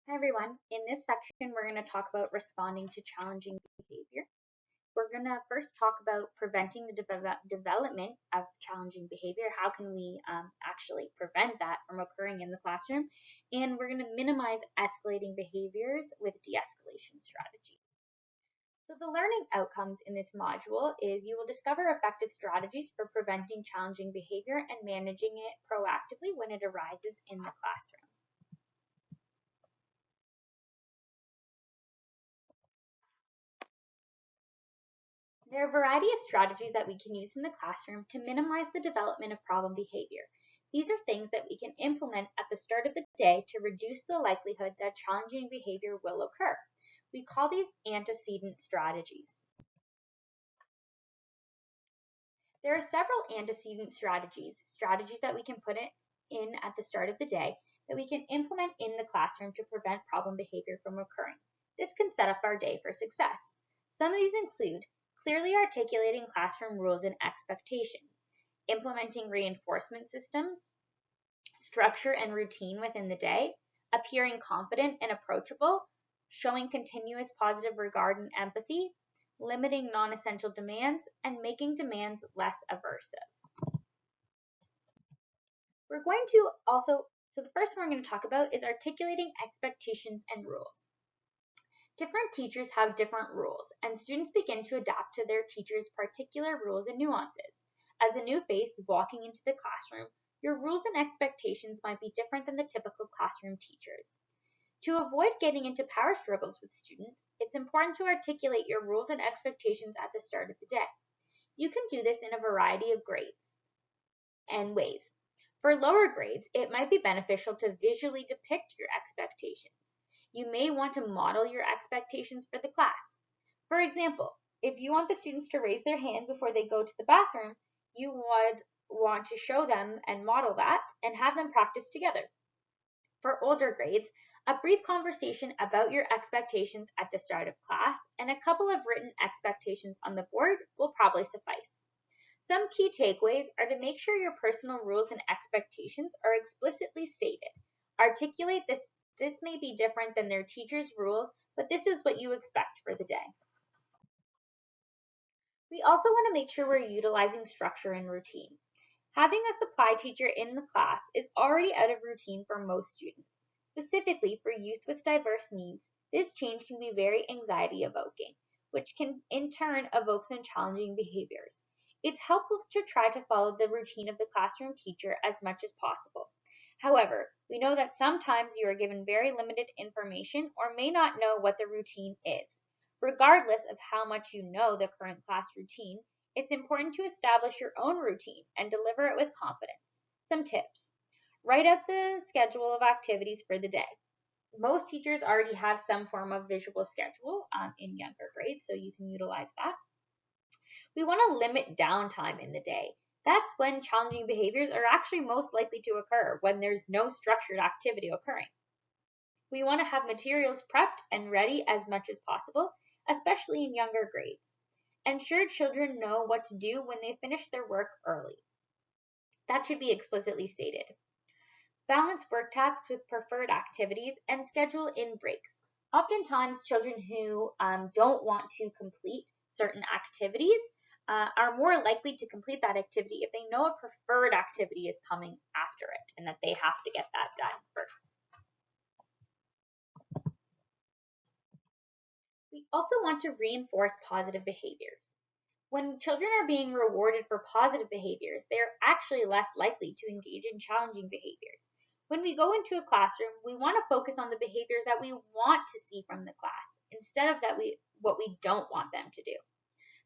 Hi everyone. In this section, we're going to talk about responding to challenging behavior. We're going to first talk about preventing the development of challenging behavior. How can we actually prevent that from occurring in the classroom? And we're going to minimize escalating behaviors with de-escalation strategies. So the learning outcomes in this module is you will discover effective strategies for preventing challenging behavior and managing it proactively when it arises in the classroom. There are a variety of strategies that we can use in the classroom to minimize the development of problem behavior. These are things that we can implement at the start of the day to reduce the likelihood that challenging behavior will occur. We call these antecedent strategies. There are several antecedent strategies that we can put in at the start of the day that we can implement in the classroom to prevent problem behavior from occurring. This can set up our day for success. Some of these include clearly articulating classroom rules and expectations, implementing reinforcement systems, structure and routine within the day, appearing confident and approachable, showing continuous positive regard and empathy, limiting non-essential demands, and making demands less aversive. So the first one we're going to talk about is articulating expectations and rules. Different teachers have different rules, and students begin to adapt to their teachers' particular rules and nuances. As a new face walking into the classroom, your rules and expectations might be different than the typical classroom teachers. To avoid getting into power struggles with students, it's important to articulate your rules and expectations at the start of the day. You can do this in a variety of grades and ways. For lower grades, it might be beneficial to visually depict your expectations. You may want to model your expectations for the class. For example, if you want the students to raise their hand before they go to the bathroom, you would want to show them and model that and have them practice together. For older grades, a brief conversation about your expectations at the start of class and a couple of written expectations on the board will probably suffice. Some key takeaways are to make sure your personal rules and expectations are explicitly stated. Articulate this. This may be different than their teacher's rules, but this is what you expect for the day. We also want to make sure we're utilizing structure and routine. Having a supply teacher in the class is already out of routine for most students. Specifically for youth with diverse needs, this change can be very anxiety evoking, which can in turn evoke some challenging behaviors. It's helpful to try to follow the routine of the classroom teacher as much as possible. However, we know that sometimes you are given very limited information or may not know what the routine is. Regardless of how much you know the current class routine, it's important to establish your own routine and deliver it with confidence. Some tips. Write out the schedule of activities for the day. Most teachers already have some form of visual schedule in younger grades, so you can utilize that. We want to limit downtime in the day. That's when challenging behaviors are actually most likely to occur, when there's no structured activity occurring. We want to have materials prepped and ready as much as possible, especially in younger grades. Ensure children know what to do when they finish their work early. That should be explicitly stated. Balance work tasks with preferred activities and schedule in breaks. Oftentimes, children who don't want to complete certain activities are more likely to complete that activity if they know a preferred activity is coming after it and that they have to get that done first. We also want to reinforce positive behaviors. When children are being rewarded for positive behaviors, they are actually less likely to engage in challenging behaviors. When we go into a classroom, we want to focus on the behaviors that we want to see from the class instead of what we don't want them to do.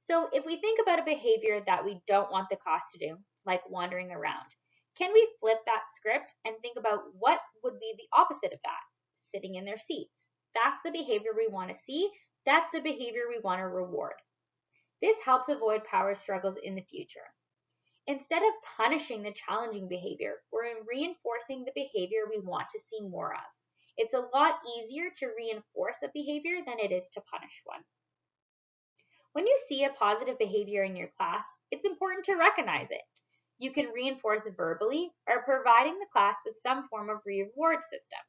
So if we think about a behavior that we don't want the class to do, like wandering around, can we flip that script and think about what would be the opposite of that? Sitting in their seats. That's the behavior we want to see. That's the behavior we want to reward. This helps avoid power struggles in the future. Instead of punishing the challenging behavior, we're reinforcing the behavior we want to see more of. It's a lot easier to reinforce a behavior than it is to punish one. When you see a positive behavior in your class, it's important to recognize it. You can reinforce it verbally or providing the class with some form of reward system.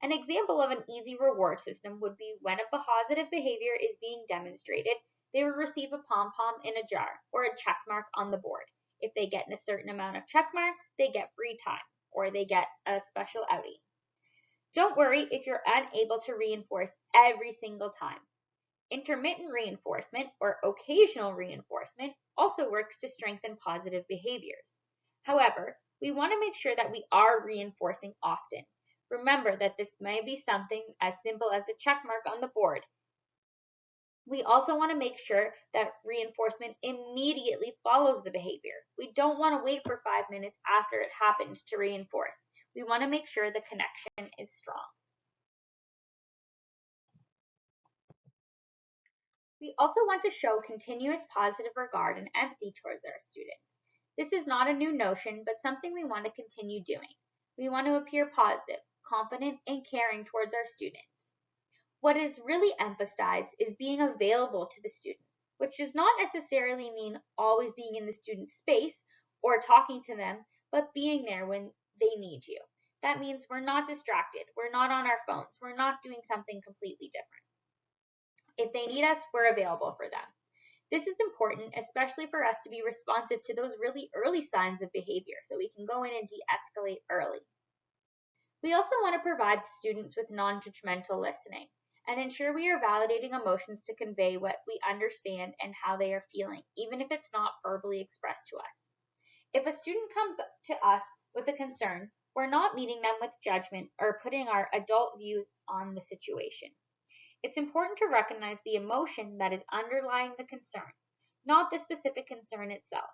An example of an easy reward system would be when a positive behavior is being demonstrated, they will receive a pom-pom in a jar or a check mark on the board. If they get a certain amount of check marks, they get free time or they get a special outing. Don't worry if you're unable to reinforce every single time. Intermittent reinforcement or occasional reinforcement also works to strengthen positive behaviors. However, we want to make sure that we are reinforcing often. Remember that this may be something as simple as a check mark on the board. We also want to make sure that reinforcement immediately follows the behavior. We don't want to wait for 5 minutes after it happened to reinforce. We want to make sure the connection is strong. We also want to show continuous positive regard and empathy towards our students. This is not a new notion, but something we want to continue doing. We want to appear positive, confident, and caring towards our students. What is really emphasized is being available to the student, which does not necessarily mean always being in the student's space or talking to them, but being there when they need you. That means we're not distracted, we're not on our phones, we're not doing something completely different. If they need us, we're available for them. This is important, especially for us to be responsive to those really early signs of behavior so we can go in and de-escalate early. We also want to provide students with non-judgmental listening and ensure we are validating emotions to convey what we understand and how they are feeling, even if it's not verbally expressed to us. If a student comes to us with a concern, we're not meeting them with judgment or putting our adult views on the situation. It's important to recognize the emotion that is underlying the concern, not the specific concern itself.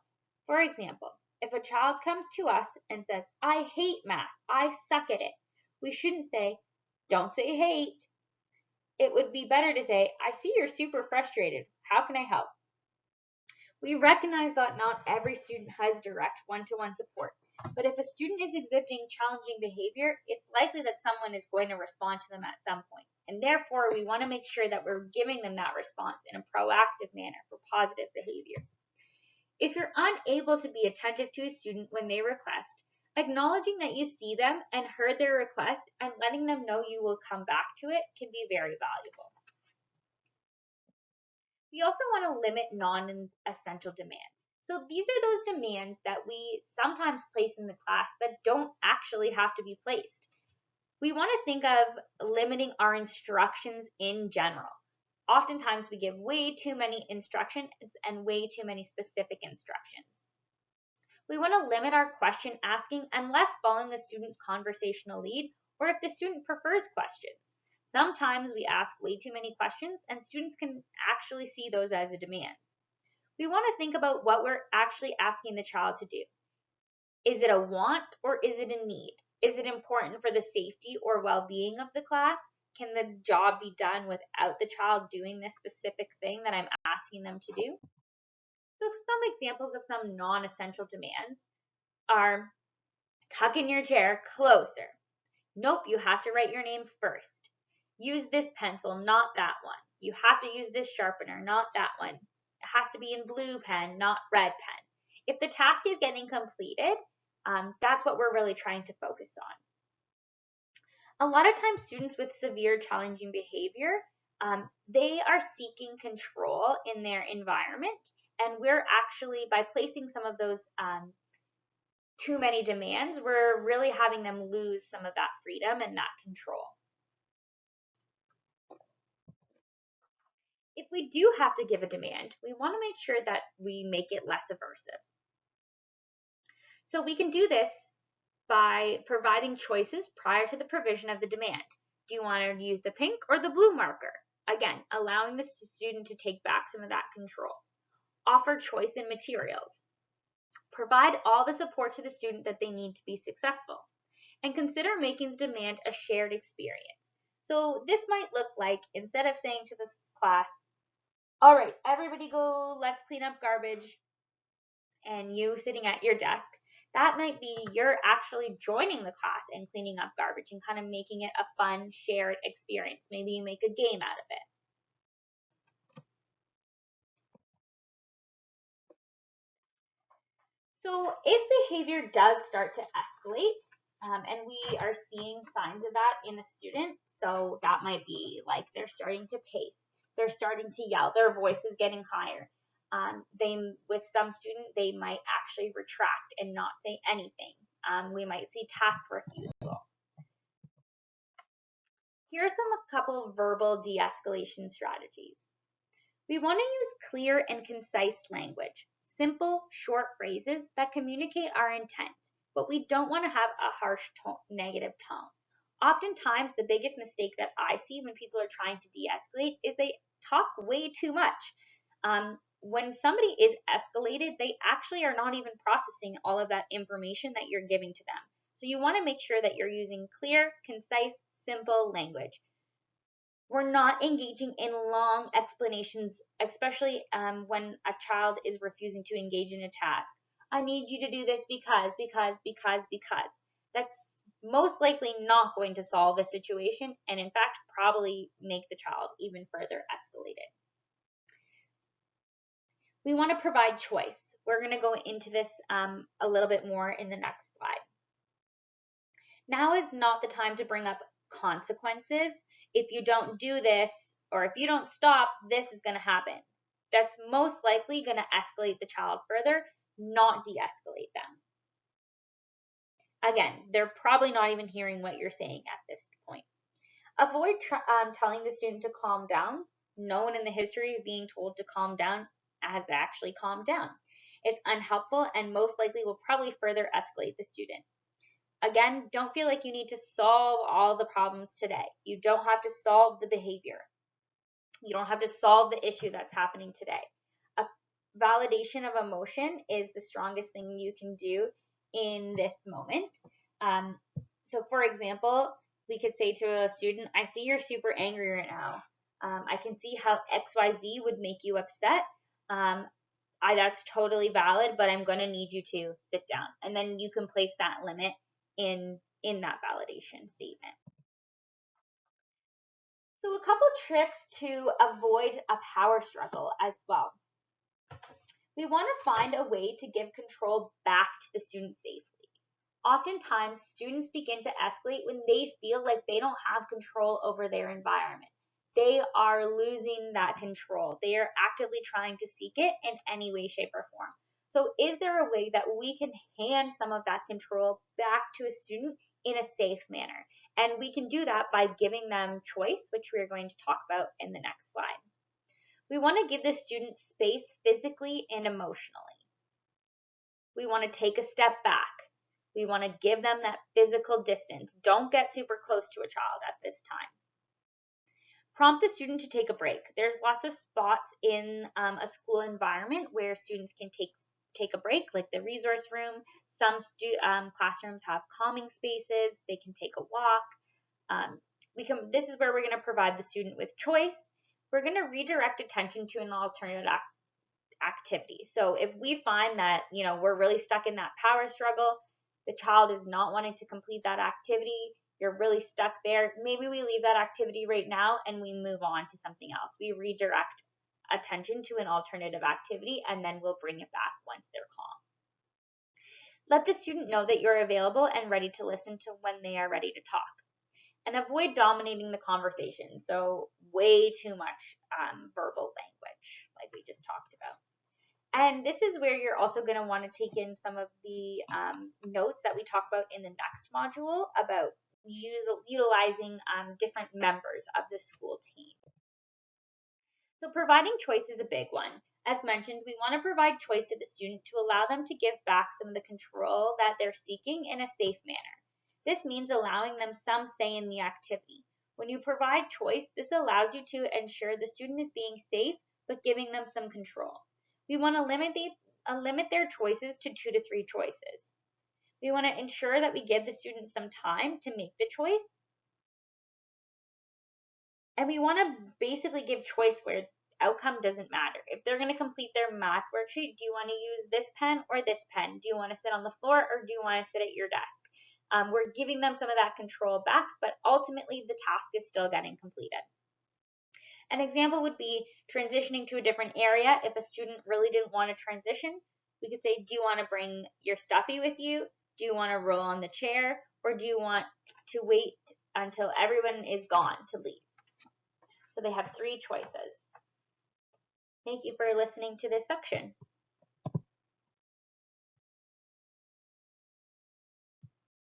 For example, if a child comes to us and says, "I hate math, I suck at it," we shouldn't say, "Don't say hate." It would be better to say, "I see you're super frustrated. How can I help?" We recognize that not every student has direct one-to-one support, but if a student is exhibiting challenging behavior, it's likely that someone is going to respond to them at some point. And therefore, we want to make sure that we're giving them that response in a proactive manner for positive behavior. If you're unable to be attentive to a student when they request, acknowledging that you see them and heard their request and letting them know you will come back to it can be very valuable. We also want to limit non-essential demands. So these are those demands that we sometimes place in the class that don't actually have to be placed. We want to think of limiting our instructions in general. Oftentimes we give way too many instructions and way too many specific instructions. We want to limit our question asking unless following the student's conversational lead or if the student prefers questions. Sometimes we ask way too many questions and students can actually see those as a demand. We want to think about what we're actually asking the child to do. Is it a want or is it a need? Is it important for the safety or well-being of the class? Can the job be done without the child doing this specific thing that I'm asking them to do? So some examples of some non-essential demands are tuck in your chair closer. Nope, you have to write your name first. Use this pencil, not that one. You have to use this sharpener, not that one. It has to be in blue pen, not red pen. If the task is getting completed, that's what we're really trying to focus on. A lot of times students with severe challenging behavior, they are seeking control in their environment, and we're actually, by placing some of those too many demands, we're really having them lose some of that freedom and that control. If we do have to give a demand, we want to make sure that we make it less aversive. So we can do this by providing choices prior to the provision of the demand. Do you want to use the pink or the blue marker? Again, allowing the student to take back some of that control. Offer choice in materials. Provide all the support to the student that they need to be successful. And consider making the demand a shared experience. So this might look like, instead of saying to this class, "All right, everybody go, let's clean up garbage," and you sitting at your desk, that might be you're actually joining the class and cleaning up garbage and kind of making it a fun, shared experience. Maybe you make a game out of it. So if behavior does start to escalate, And we are seeing signs of that in a student. So that might be like they're starting to pace, they're starting to yell, their voice is getting higher. With some student, they might actually retract and not say anything. We might see task refusal. Here are a couple of verbal de-escalation strategies. We want to use clear and concise language, simple, short phrases that communicate our intent, but we don't want to have a harsh negative tone. Oftentimes, the biggest mistake that I see when people are trying to de-escalate is they talk way too much. When somebody is escalated, they actually are not even processing all of that information that you're giving to them. So you want to make sure that you're using clear, concise, simple language. We're not engaging in long explanations, especially when a child is refusing to engage in a task. I need you to do this because. That's most likely not going to solve the situation, and in fact, probably make the child even further escalated. We want to provide choice. We're going to go into this a little bit more in the next slide. Now is not the time to bring up consequences. If you don't do this, or if you don't stop, this is going to happen. That's most likely going to escalate the child further, not de-escalate them. Again, they're probably not even hearing what you're saying at this point. Avoid telling the student to calm down. No one in the history of being told to calm down has actually calmed down. It's unhelpful and most likely will probably further escalate the student. Again, don't feel like you need to solve all the problems today. You don't have to solve the behavior. You don't have to solve the issue that's happening today. A validation of emotion is the strongest thing you can do in this moment. So for example, we could say to a student, I see you're super angry right now. I can see how XYZ would make you upset. That's totally valid, but I'm going to need you to sit down. And then you can place that limit in that validation statement. So a couple tricks to avoid a power struggle as well. We want to find a way to give control back to the student safely. Oftentimes, students begin to escalate when they feel like they don't have control over their environment. They are losing that control. They are actively trying to seek it in any way, shape, or form. So is there a way that we can hand some of that control back to a student in a safe manner? And we can do that by giving them choice, which we are going to talk about in the next slide. We want to give the student space physically and emotionally. We want to take a step back. We want to give them that physical distance. Don't get super close to a child at this time. Prompt the student to take a break. There's lots of spots in a school environment where students can take a break, like the resource room. Some classrooms have calming spaces. They can take a walk. This is where we're going to provide the student with choice. We're going to redirect attention to an alternative activity. So if we find that, we're really stuck in that power struggle, the child is not wanting to complete that activity, you're really stuck there, maybe we leave that activity right now and we move on to something else. We redirect attention to an alternative activity and then we'll bring it back once they're calm. Let the student know that you're available and ready to listen to when they are ready to talk. And avoid dominating the conversation. So way too much verbal language, like we just talked about. And this is where you're also going to want to take in some of the notes that we talk about in the next module about utilizing different members of the school team. So providing choice is a big one. As mentioned, we want to provide choice to the student to allow them to give back some of the control that they're seeking in a safe manner. This means allowing them some say in the activity. When you provide choice, this allows you to ensure the student is being safe, but giving them some control. We want to limit their choices to 2 to 3 choices. We want to ensure that we give the student some time to make the choice. And we want to basically give choice where outcome doesn't matter. If they're going to complete their math worksheet, do you want to use this pen or this pen? Do you want to sit on the floor or do you want to sit at your desk? We're giving them some of that control back, but ultimately the task is still getting completed. An example would be transitioning to a different area. If a student really didn't want to transition, we could say, do you want to bring your stuffy with you? Do you want to roll on the chair, or do you want to wait until everyone is gone to leave? So they have 3 choices. Thank you for listening to this section.